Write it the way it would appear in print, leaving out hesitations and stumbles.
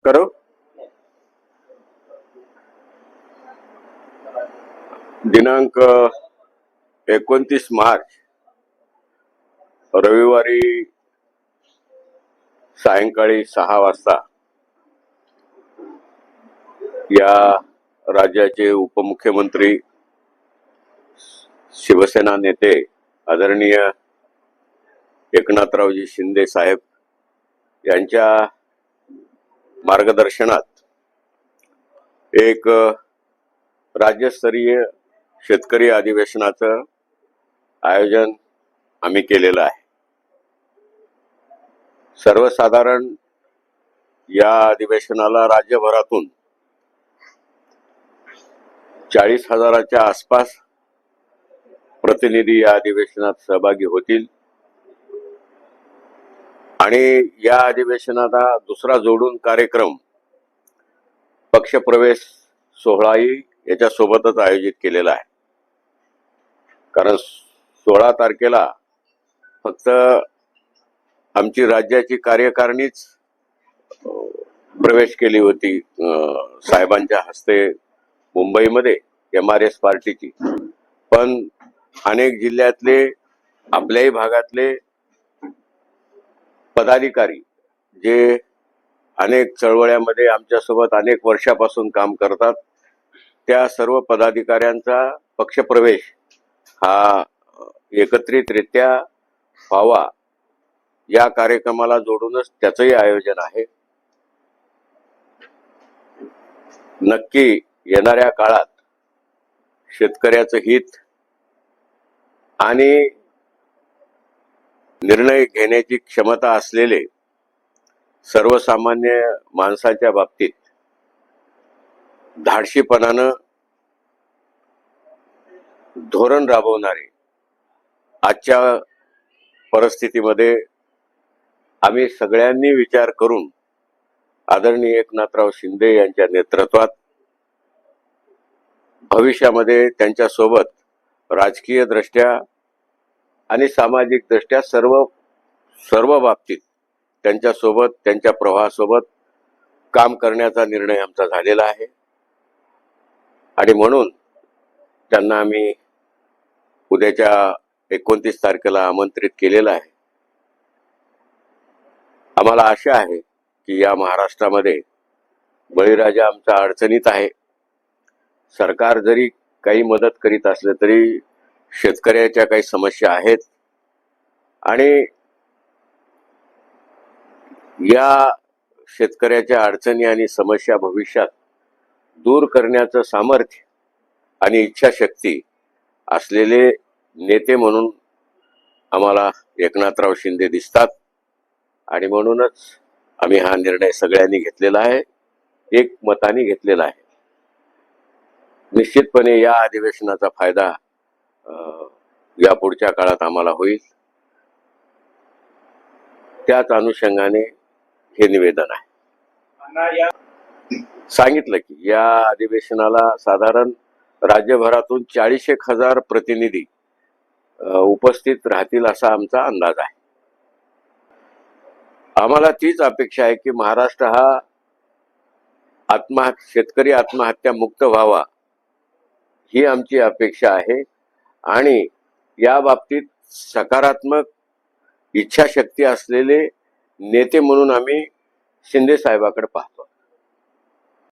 करो. दिनांक 29 मार्च रविवारी सायंकाळी 6 वाजता या राज्याचे उपमुख्यमंत्री शिवसेना नेते आदरणीय एकनाथरावजी शिंदे साहेब यांच्या मार्गदर्शनात एक राज्यस्तरीय शेतकरी अधिवेशनाचं आयोजन आम्ही केलेलं आहे. सर्वसाधारण या अधिवेशनाला राज्यभरातून 40,000च्या आसपास प्रतिनिधी या अधिवेशनात सहभागी होतील आणि या अधिवेशनाचा दुसरा जोडून कार्यक्रम पक्षप्रवेश सोहळाही याच्या सोबतच आयोजित केलेला आहे. कारण 16 तारखेला फक्त आमची राज्याची कार्यकारिणीच प्रवेश केली होती साहेबांच्या हस्ते मुंबईमध्ये MRS पार्टीची. पण अनेक जिल्ह्यातले आपल्याही भागातले पदाधिकारी जे अनेक चळवळ्यामध्ये आमच्यासोबत अनेक वर्षापासून काम करतात त्या सर्व पदाधिकाऱ्यांचा पक्षप्रवेश हा एकत्रितरित्या व्हावा या कार्यक्रमाला जोडूनच त्याचंही आयोजन आहे. नक्की येणाऱ्या काळात शेतकऱ्याचं हित आणि निर्णय घेण्याची क्षमता असलेले सर्वसामान्य माणसाच्या बाबतीत धाडशीपणानं धोरण राबवणारे आजच्या परिस्थितीमध्ये आम्ही सगळ्यांनी विचार करून आदरणीय एकनाथराव शिंदे यांच्या नेतृत्वात भविष्यामध्ये त्यांच्यासोबत राजकीय दृष्ट्या आणि सामाजिक दृष्ट्या सर्व बाबतीत त्यांच्यासोबत त्यांच्या प्रवाहासोबत काम करण्याचा निर्णय आमचा झालेला आहे. आणि म्हणून त्यांना आम्ही उद्याच्या 29 तारखेला आमंत्रित केलेलं आहे. आम्हाला आशा आहे की या महाराष्ट्रामध्ये बळीराजा आमचा अडचणीत आहे. सरकार जरी काही मदत करीत असले तरी शेतकऱ्याच्या काही समस्या आहेत आणि या शेतकऱ्याच्या अडचणी आणि समस्या भविष्यात दूर करण्याचं सामर्थ्य आणि इच्छाशक्ती असलेले नेते म्हणून आम्हाला एकनाथराव शिंदे दिसतात. आणि म्हणूनच आम्ही हा निर्णय सगळ्यांनी घेतलेला आहे, एक मताने घेतलेला आहे. निश्चितपणे या अधिवेशनाचा फायदा या पुढच्या काळात आम्हाला होईल. त्याच अनुषंगाने हे निवेदन आहे. सांगितलं की या अधिवेशनाला साधारण राज्यभरातून 40,000 प्रतिनिधी उपस्थित राहतील असा आमचा अंदाज आहे. आम्हाला तीच अपेक्षा आहे की महाराष्ट्र हा शेतकरी आत्महत्या मुक्त व्हावा ही आमची अपेक्षा आहे. आणि या बाबतीत सकारात्मक इच्छाशक्ती असलेले नेते म्हणून आम्ही शिंदे साहेबाकडे पाहतो.